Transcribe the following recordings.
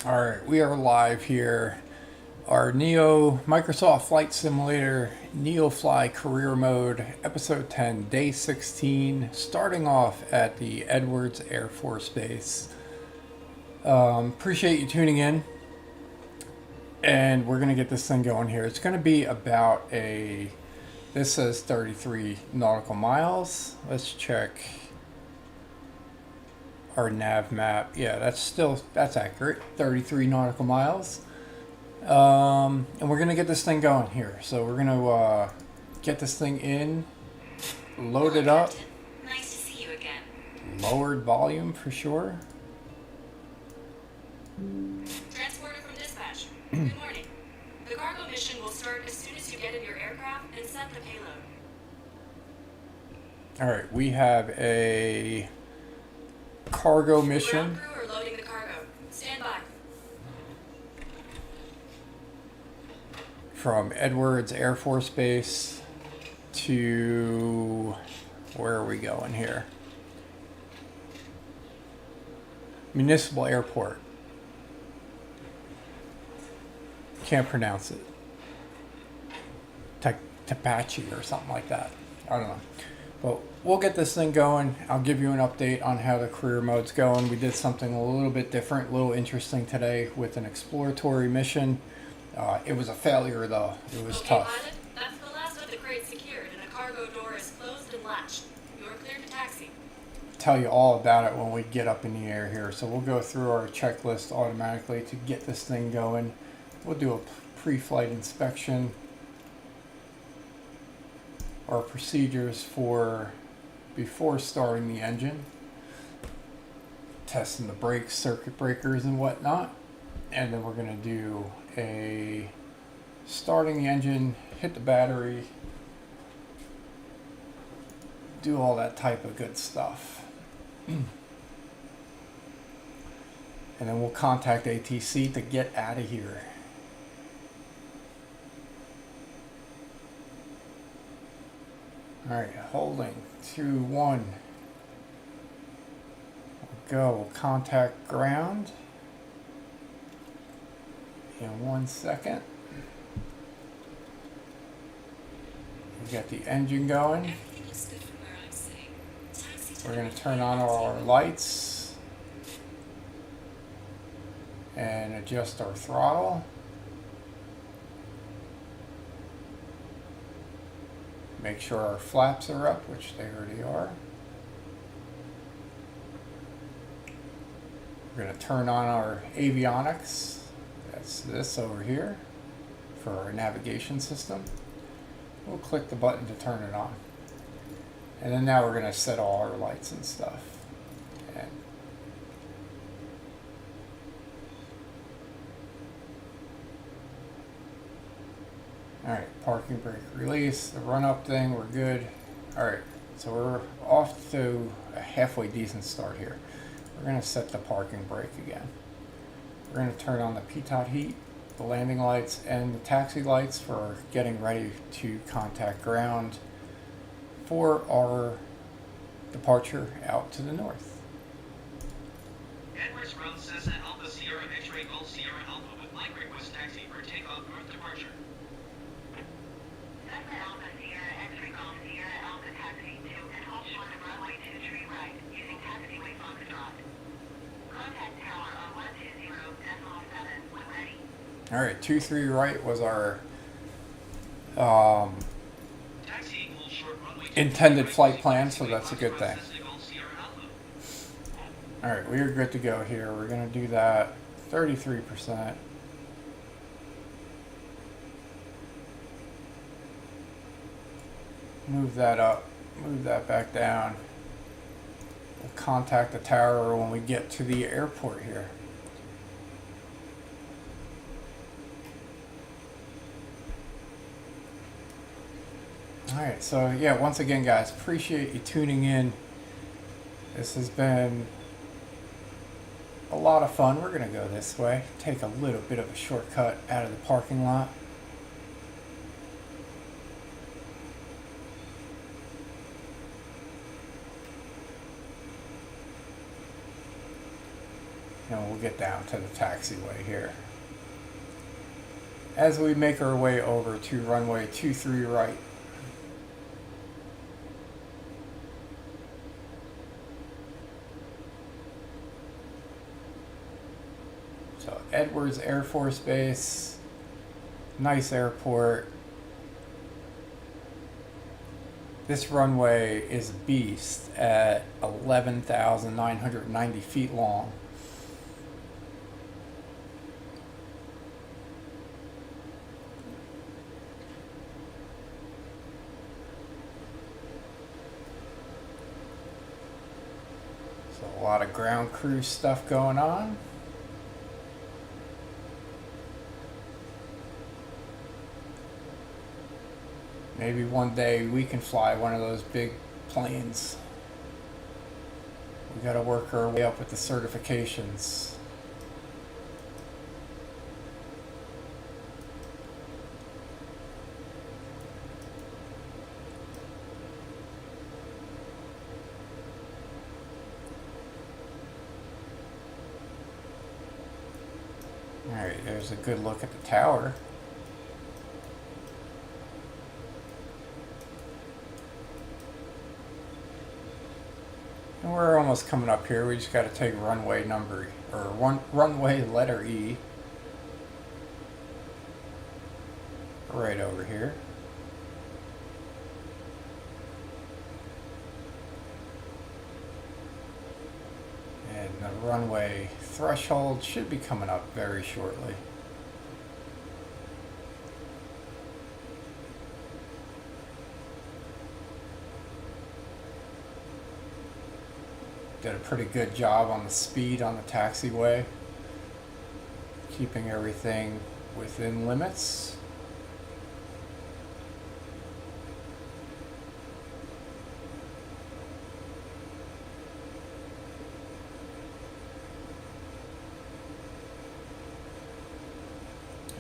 All right, we are live here. Our Microsoft Flight Simulator NeoFly Career Mode, Episode 10, Day 16, starting off at the Edwards Air Force Base. Appreciate you tuning in, and we're going to get this thing going here. It's going to be about this says 33 nautical miles. Let's check our nav map. Yeah, that's accurate. 33 nautical miles. And we're gonna get this thing going here. So we're gonna get this thing in, load it up. Nice to see you again. Lowered volume for sure. Transporter from dispatch. Good morning. The cargo mission will start as soon as you get in your aircraft and set the payload. All right, we have a cargo mission. Ground crew are loading the cargo. Stand by. From Edwards Air Force Base to, where are we going here? Municipal Airport. Can't pronounce it. Tehachapi or something like that. I don't know. But we'll get this thing going. I'll give you an update on how the career mode's going. We did something a little bit different, a little interesting today with an exploratory mission. It was a failure though. It was Okay, tough. pilot, that's the last of the crates secured and the cargo door is closed and latched. You are cleared to taxi. Tell you all about it when we get up in the air here. So we'll go through our checklist automatically to get this thing going. We'll do a pre-flight inspection. Our procedures for before starting the engine. Testing the brakes, circuit breakers and whatnot. And then we're going to do a starting the engine, hit the battery, do all that type of good stuff. And then we'll contact ATC to get out of here. All right, holding 2, 1. We'll go, we'll contact ground. In 1 second. We got the engine going. Everything looks good from where I'm sitting. Taxi to We're the going to turn on all our lights and adjust our throttle. Make sure our flaps are up, which they already are. We're going to turn on our avionics. That's this over here for our navigation system. We'll click the button to turn it on. And then now we're going to set all our lights and stuff. And alright, parking brake release, the run up thing, we're good. Alright, so we're off to a halfway decent start here. We're going to set the parking brake again. We're going to turn on the pitot heat, the landing lights, and the taxi lights for getting ready to contact ground for our departure out to the north. Edwards Road, Cessna Alpha Sierra X-Ray Golf Sierra Alpha with Mike request taxi for takeoff north departure. Cessna Alpha Sierra X-Ray Golf Sierra Alpha taxi to and hold short of runway 23 right using taxiway Foxtrot. Contact tower on 120.7 when ready. Alright, 23 right was our Taxi equals short runway intended flight plan, so that's a good thing. Cessna Golf Sierra Alpha. Alright, we are good to go here. We're going to do that 33%. Move that up, move that back down. We'll contact the tower when we get to the airport here. Alright, so yeah, once again guys, appreciate you tuning in. This has been a lot of fun. We're going to go this way, take a little bit of a shortcut out of the parking lot. and we'll get down to the taxiway here. As we make our way over to runway 23 right. So Edwards Air Force Base, nice airport. This runway is a beast at 11,990 feet long. So a lot of ground crew stuff going on. Maybe one day we can fly one of those big planes. We gotta work our way up with the certifications. Alright, there's a good look at the tower. And we're almost coming up here. We just got to take runway number, or runway letter E. Right over here. And the runway threshold should be coming up very shortly. Did a pretty good job on the speed on the taxiway, keeping everything within limits.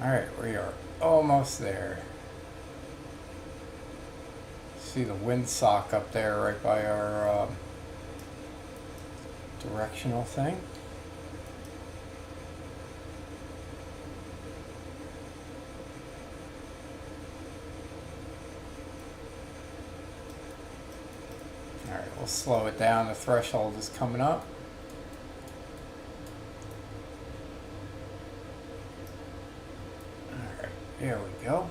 Alright, we are almost there. See the windsock up there right by our directional thing. Alright, we'll slow it down. The threshold is coming up. Alright, there we go.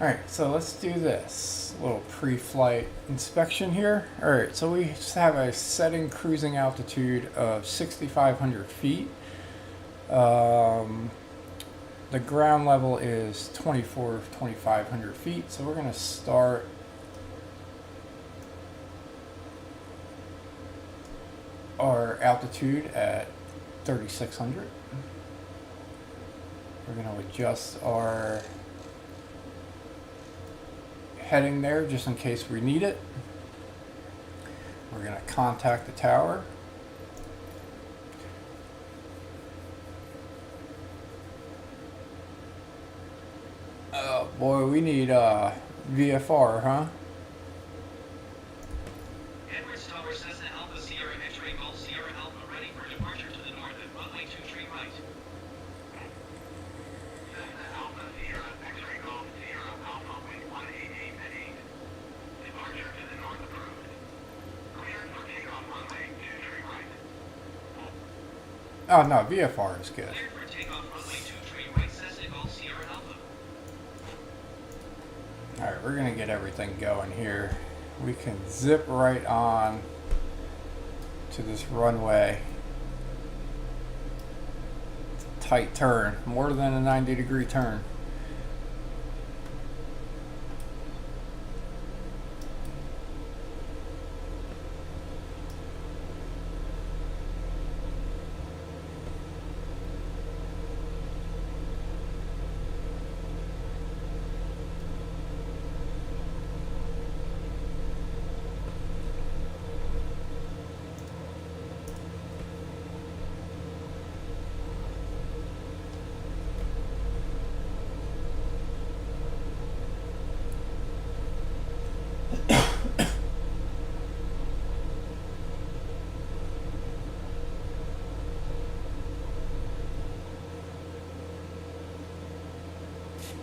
Alright, so let's do this. A little pre-flight inspection here. Alright, so we just have a setting cruising altitude of 6,500 feet. The ground level is 2,500 feet. So we're going to start our altitude at 3,600. We're going to adjust our heading there just in case we need it. We're going to contact the tower. Oh boy, we need VFR, huh? Edwards Tower, Cessna Alpha Sierra X-Ray Golf Sierra Alpha, ready for departure to the north at runway 23 right. Cessna Alpha Sierra X-Ray Golf Sierra Alpha with 188 at 8. Departure to the north approved. Cleared for takeoff runway 23 right. Oh no, VFR is good. Cleared for takeoff runway 23 right, Cessna Golf Sierra Alpha. Alright, we're going to get everything going here. We can zip right on to this runway. It's a tight turn, more than a 90-degree turn.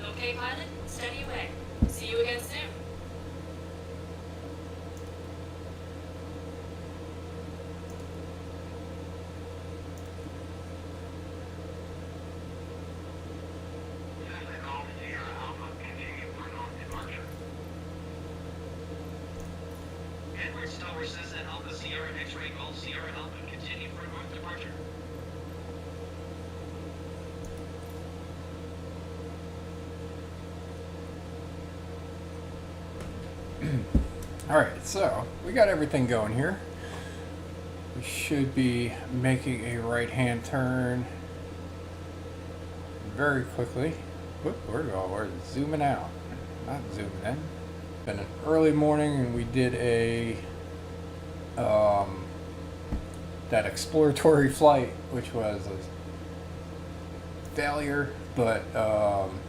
Okay, pilot, steady away. See you again soon. Cessna Golf Sierra Alpha, continue for north departure. Edwards Tower Cessna Alpha Sierra X-Ray Golf Sierra Alpha, continue for north departure. Alright, so we got everything going here. We should be making a right hand turn very quickly. Whoop, we're zooming out, not zooming in. Been an early morning and we did a that exploratory flight, which was a failure, but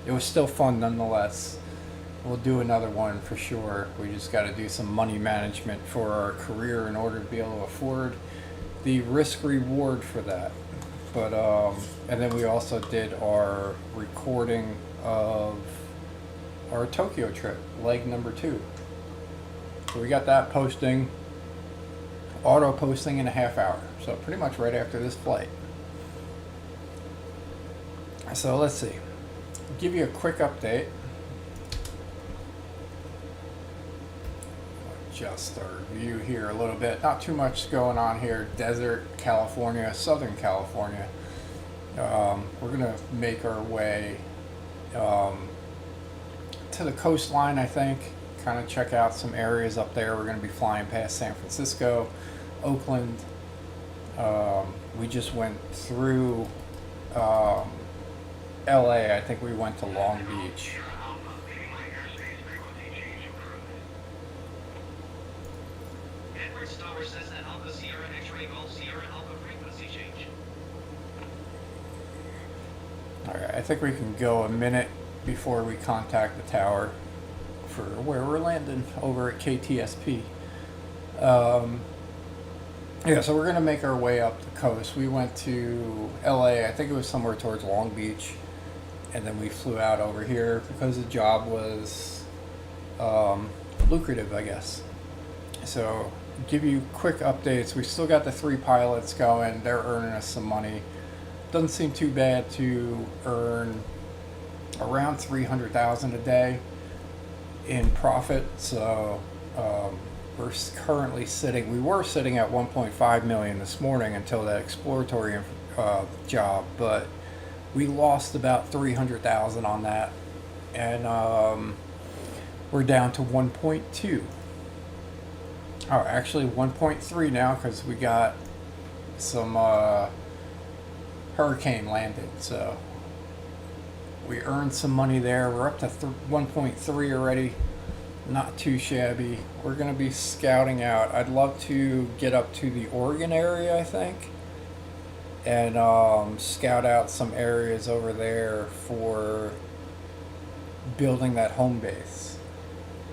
it was still fun nonetheless. We'll do another one for sure. We just got to do some money management for our career in order to be able to afford the risk reward for that. But and then we also did our recording of our Tokyo trip, leg number 2. So we got that posting, auto posting in a half hour. So pretty much right after this flight. So let's see. Give you a quick update. Adjust our view here a little bit. Not too much going on here. Desert, California, Southern California. We're gonna make our way to the coastline, I think. Kind of check out some areas up there. We're gonna be flying past San Francisco, Oakland. We just went through LA. I think we went to Long Beach. Edwards Tower Cessna Alpha Sierra X-Ray Golf Sierra Alpha, frequency change. Alright, I think we can go a minute before we contact the tower for where we're landing over at KTSP. Yeah, so we're going to make our way up the coast. We went to LA, I think it was somewhere towards Long Beach, and then we flew out over here because the job was lucrative, I guess. So, give you quick updates. We still got the 3 pilots going. They're earning us some money. Doesn't seem too bad to earn around $300,000 a day in profit. So we're currently sitting. We were sitting at 1.5 million this morning until that exploratory job, but we lost about 300,000 on that, and we're down to 1.2. Oh, actually 1.3 now because we got some hurricane landed, so we earned some money there. We're up to 1.3 already. Not too shabby. We're going to be scouting out. I'd love to get up to the Oregon area, I think, and scout out some areas over there for building that home base.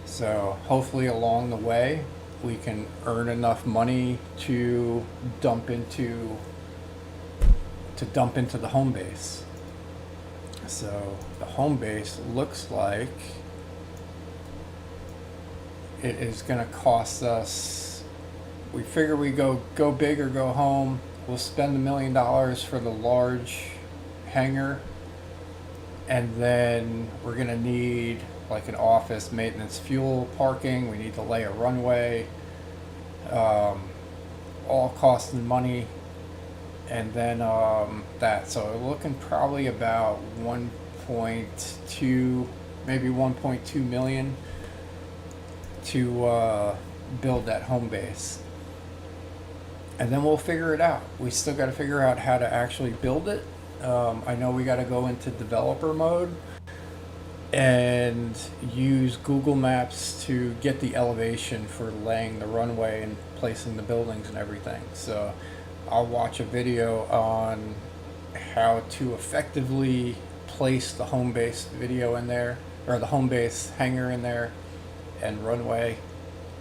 So hopefully along the way we can earn enough money to dump into the home base. So the home base looks like it is going to cost us, we figure we go big or go home. We'll spend $1 million for the large hangar, and then we're going to need like an office, maintenance, fuel, parking. We need to lay a runway, all costing money. And then that, so we're looking probably about 1.2, maybe 1.2 million to build that home base. And then we'll figure it out. We still got to figure out how to actually build it. I know we got to go into developer mode and use Google Maps to get the elevation for laying the runway and placing the buildings and everything. So I'll watch a video on how to effectively place the home base video in there, or the home base hangar in there, and runway.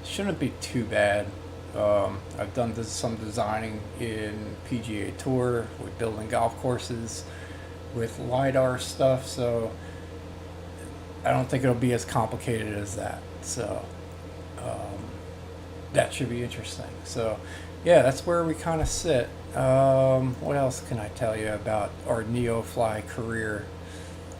Shouldn't be too bad. I've done some designing in PGA Tour with building golf courses with LiDAR stuff, so I don't think it'll be as complicated as that. So that should be interesting. So yeah, that's where we kind of sit. What else can I tell you about our NeoFly career?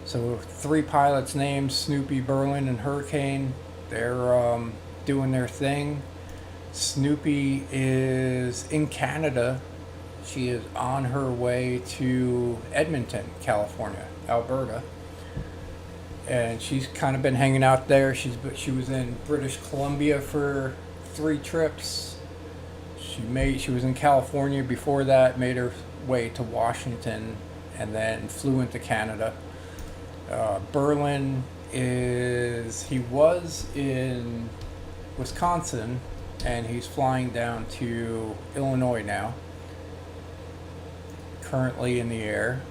So 3 pilots named Snoopy, Berlin, and Hurricane. They're doing their thing. Snoopy is in Canada. She is on her way to Edmonton, California, Alberta. And she's kind of been hanging out there. She was in British Columbia for 3 trips. She was in California before that, made her way to Washington, and then flew into Canada. Berlin he was in Wisconsin, and he's flying down to Illinois now, currently in the air.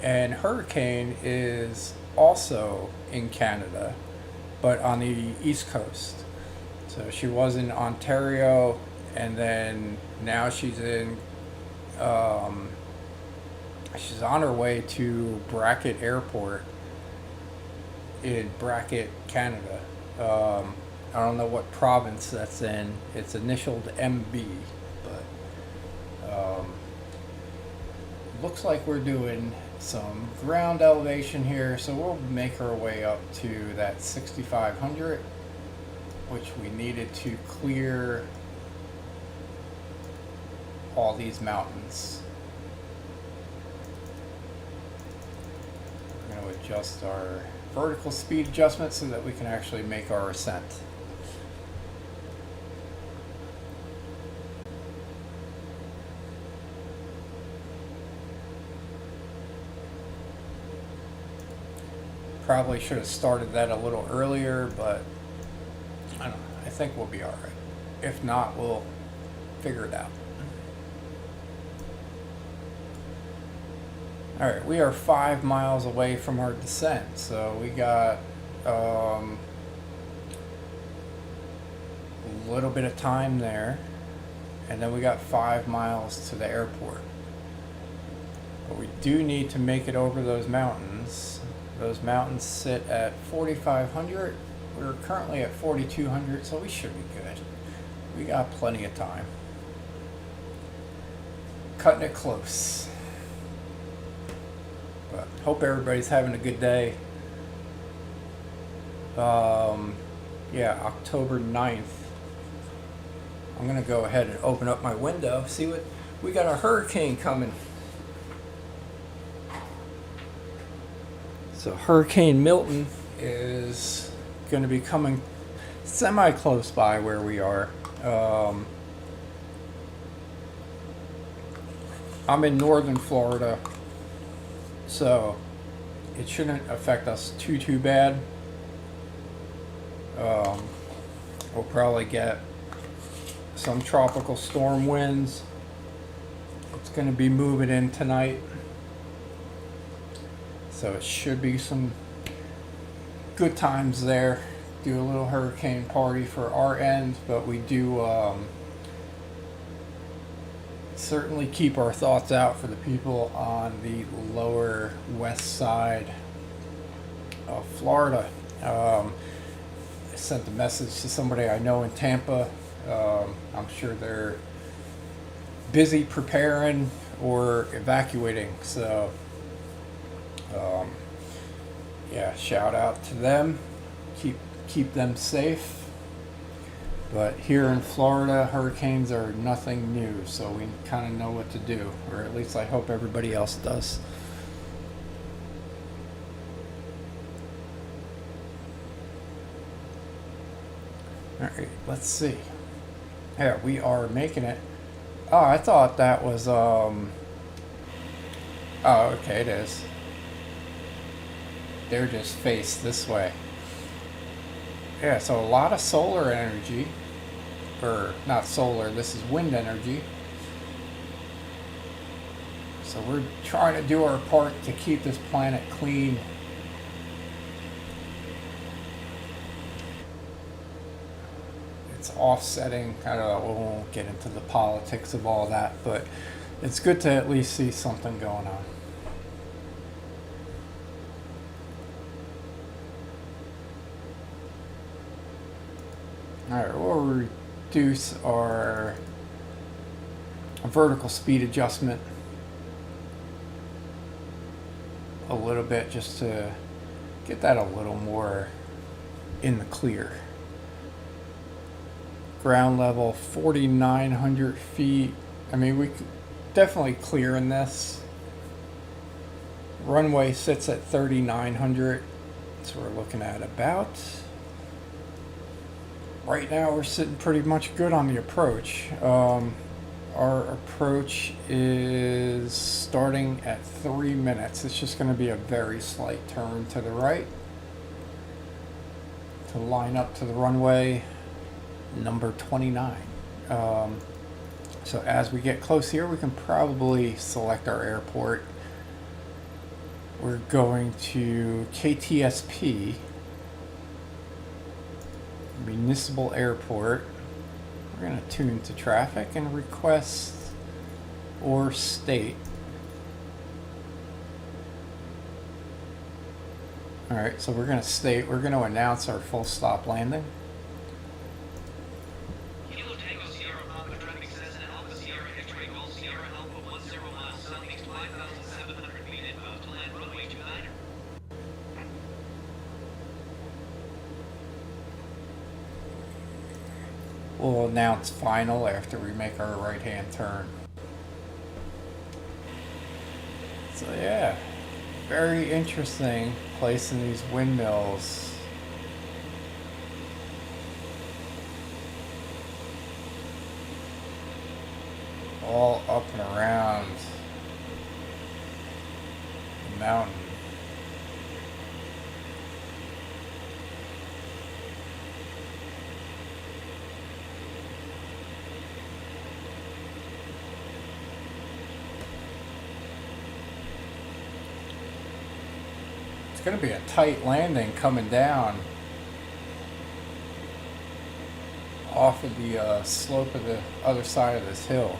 And Hurricane is also in Canada, but on the East Coast. So she was in Ontario, and then now she's on her way to Brackett Airport in Brackett, Canada. I don't know what province that's in. It's initialed MB, but looks like we're doing some ground elevation here, so we'll make our way up to that 6,500, which we needed to clear all these mountains. We're going to adjust our vertical speed adjustment so that we can actually make our ascent. Probably should have started that a little earlier, but I don't know. I think we'll be all right. If not, we'll figure it out. All right, we are 5 miles away from our descent, so we got a little bit of time there, and then we got 5 miles to the airport. But we do need to make it over those mountains. Those mountains sit at 4,500. We're currently at 4,200, so we should be good. We got plenty of time. Cutting it close. But hope everybody's having a good day. Yeah, October 9th. I'm going to go ahead and open up my window. See what we got, a hurricane coming. So Hurricane Milton is going to be coming semi close by where we are. I'm in northern Florida, so it shouldn't affect us too bad. We'll probably get some tropical storm winds. It's going to be moving in tonight, so it should be some good times there. Do a little hurricane party for our end, but we do certainly keep our thoughts out for the people on the lower west side of Florida. I sent a message to somebody I know in Tampa. I'm sure they're busy preparing or evacuating, so yeah, shout out to them. Keep them safe. But here in Florida, hurricanes are nothing new, so we kind of know what to do, or at least I hope everybody else does. Alright, let's see. Yeah, we are making it. Oh, I thought that was, oh, okay, it is. They're just faced this way. Yeah, so a lot of solar energy. Or, not solar, this is wind energy. So we're trying to do our part to keep this planet clean. It's offsetting. I don't know, we won't get into the politics of all that, but it's good to at least see something going on. Alright, we'll reduce our vertical speed adjustment a little bit just to get that a little more in the clear. Ground level 4,900 feet. I mean, we could definitely clear in this. Runway sits at 3,900, so we're looking at about, right now we're sitting pretty much good on the approach. Our approach is starting at 3 minutes. It's just going to be a very slight turn to the right to line up to the runway number 29. So as we get close here, we can probably select our airport. We're going to KTSP Municipal Airport. We're going to tune to traffic and request or state. Alright, so we're going to state, we're going to announce our full stop landing. Kilo Tango Sierra Papa traffic says in Alpha Sierra X-ray Golf Sierra Alpha 10 miles southeast 5,700 feet inbound to land runway 29. We'll announce final after we make our right hand turn. So yeah, very interesting placing these windmills. All up and around the mountain. It's going to be a tight landing coming down off of the slope of the other side of this hill.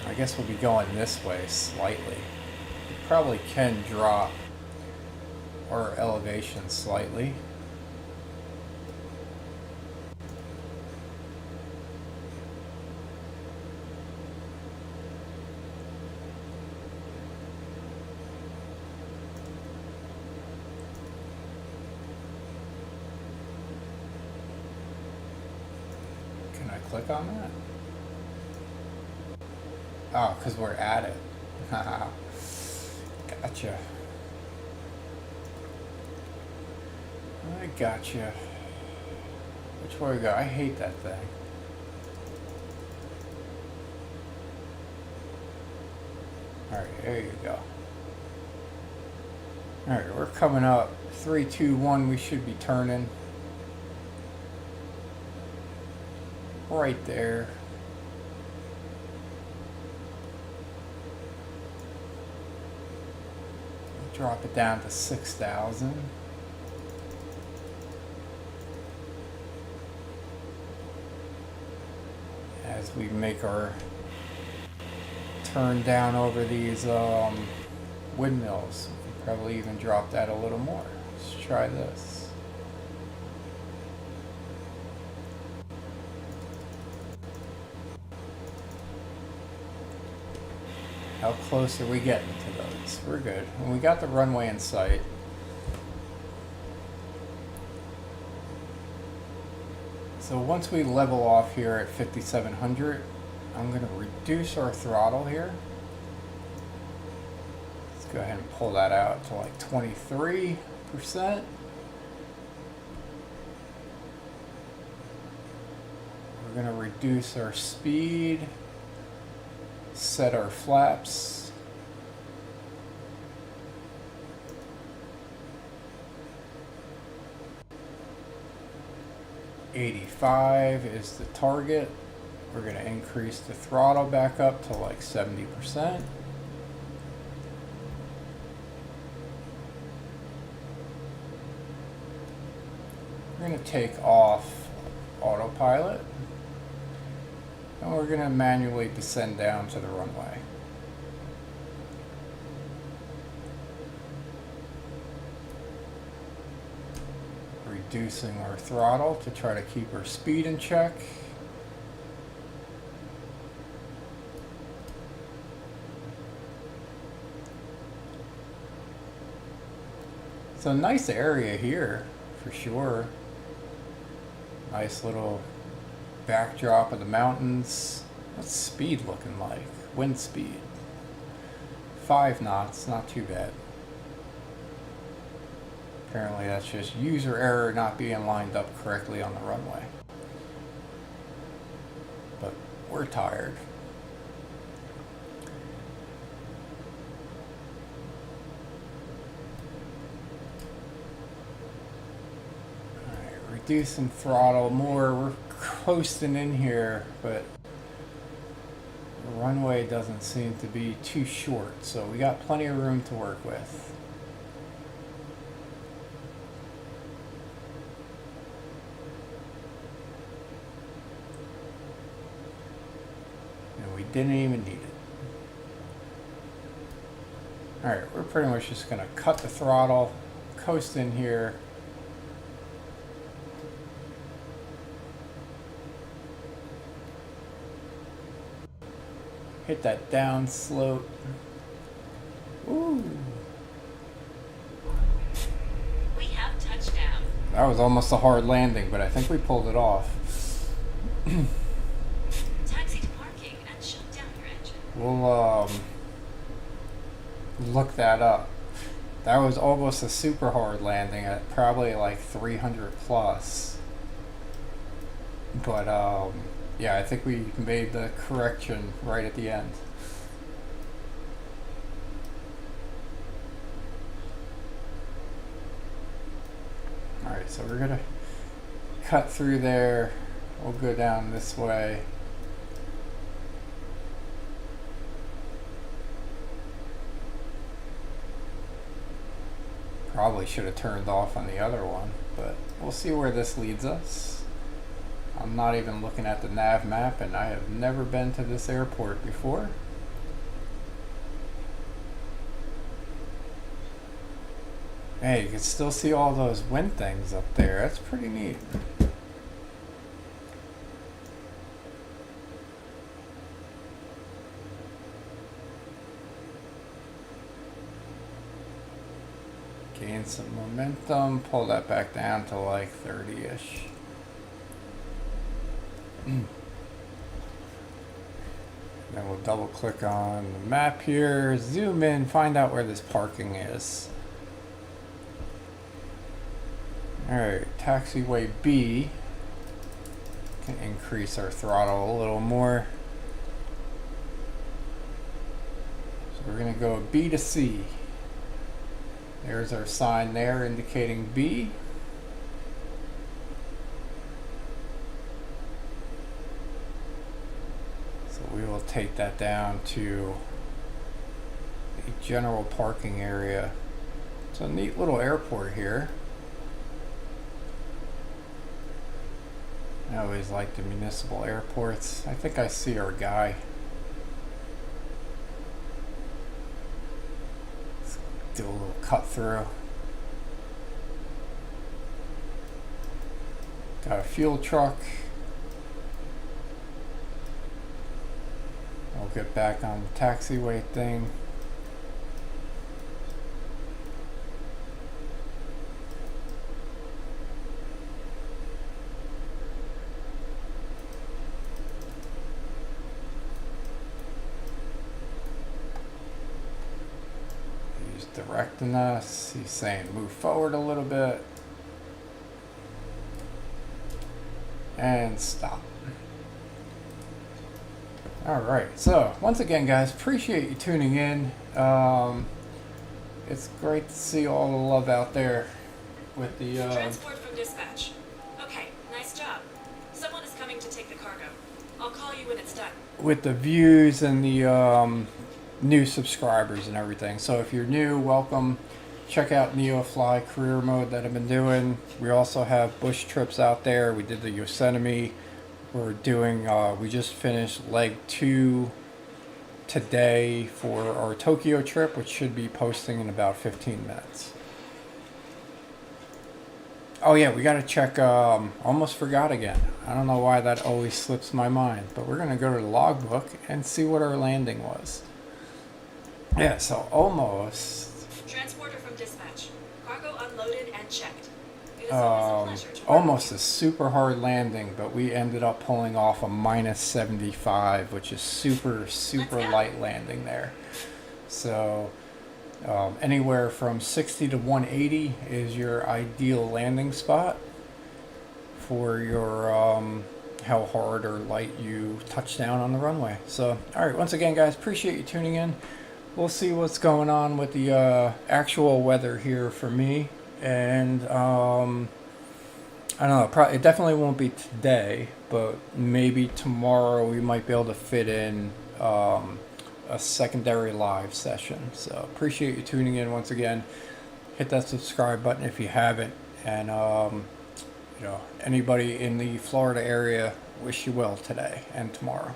I guess we'll be going this way slightly. We probably can drop our elevation slightly. Click on that? Oh, because we're at it. Gotcha. I gotcha. Which way we go? I hate that thing. Alright, there you go. Alright, we're coming up. 3, 2, 1, we should be turning. Right there. Drop it down to 6,000. As we make our turn down over these windmills, we can probably even drop that a little more. Let's try this. How close are we getting to those? We're good. And we got the runway in sight. So once we level off here at 5,700, I'm going to reduce our throttle here. Let's go ahead and pull that out to like 23%. We're going to reduce our speed. Set our flaps. $85 is the target. We're going to increase the throttle back up to like 70%. We're going to take off autopilot. And we're going to manually descend down to the runway. reducing our throttle to try to keep our speed in check. It's a nice area here, for sure. Nice little backdrop of the mountains. What's speed looking like? Wind speed. 5 knots, not too bad. Apparently that's just user error not being lined up correctly on the runway. But we're tired. Alright, reducing throttle more. We're coasting in here, but the runway doesn't seem to be too short, so we got plenty of room to work with. And we didn't even need it. Alright, we're pretty much just going to cut the throttle, coast in here. Hit that down slope. Ooh. We have touchdown. That was almost a hard landing, but I think we pulled it off. Taxi to parking and shut down your engine. We'll look that up. That was almost a super hard landing at probably like 300 plus. But yeah, I think we made the correction right at the end. Alright, so we're gonna cut through there. We'll go down this way. Probably should have turned off on the other one, but we'll see where this leads us. I'm not even looking at the nav map, and I have never been to this airport before. Hey, you can still see all those wind things up there. That's pretty neat. Gain some momentum, pull that back down to like 30-ish. Then we'll double click on the map here, zoom in, find out where this parking is. Alright, taxiway B. Can increase our throttle a little more. So we're going to go B to C. There's our sign there indicating B. So we will take that down to the general parking area. It's a neat little airport here. I always like the municipal airports. I think I see our guy. Let's do a little cut through. Got a fuel truck. I'll get back on the taxiway thing. He's directing us. He's saying move forward a little bit. And stop. Alright, so once again guys, appreciate you tuning in. It's great to see all the love out there with the Transport from dispatch. Okay, nice job. Someone is coming to take the cargo. I'll call you when it's done. with the views and the new subscribers and everything. So if you're new, welcome. Check out NeoFly Career Mode that I've been doing. We also have bush trips out there. We did the Yosemite. We're doing, we just finished leg 2 today for our Tokyo trip, which should be posting in about 15 minutes. Oh yeah, we gotta check, almost forgot again. I don't know why that always slips my mind, but we're gonna go to the logbook and see what our landing was. Yeah, so almost, Transporter from dispatch. Cargo unloaded and checked. It is always a pleasure to work almost with a super hard landing, but we ended up pulling off a minus 75, which is super go. light landing there. So anywhere from 60 to 180 is your ideal landing spot for your how hard or light you touch down on the runway. So all right, once again guys, appreciate you tuning in. We'll see what's going on with the actual weather here for me, and I don't know, it definitely won't be today, but maybe tomorrow we might be able to fit in a secondary live session. So appreciate you tuning in once again. Hit that subscribe button if you haven't, and you know, anybody in the Florida area, wish you well today and tomorrow.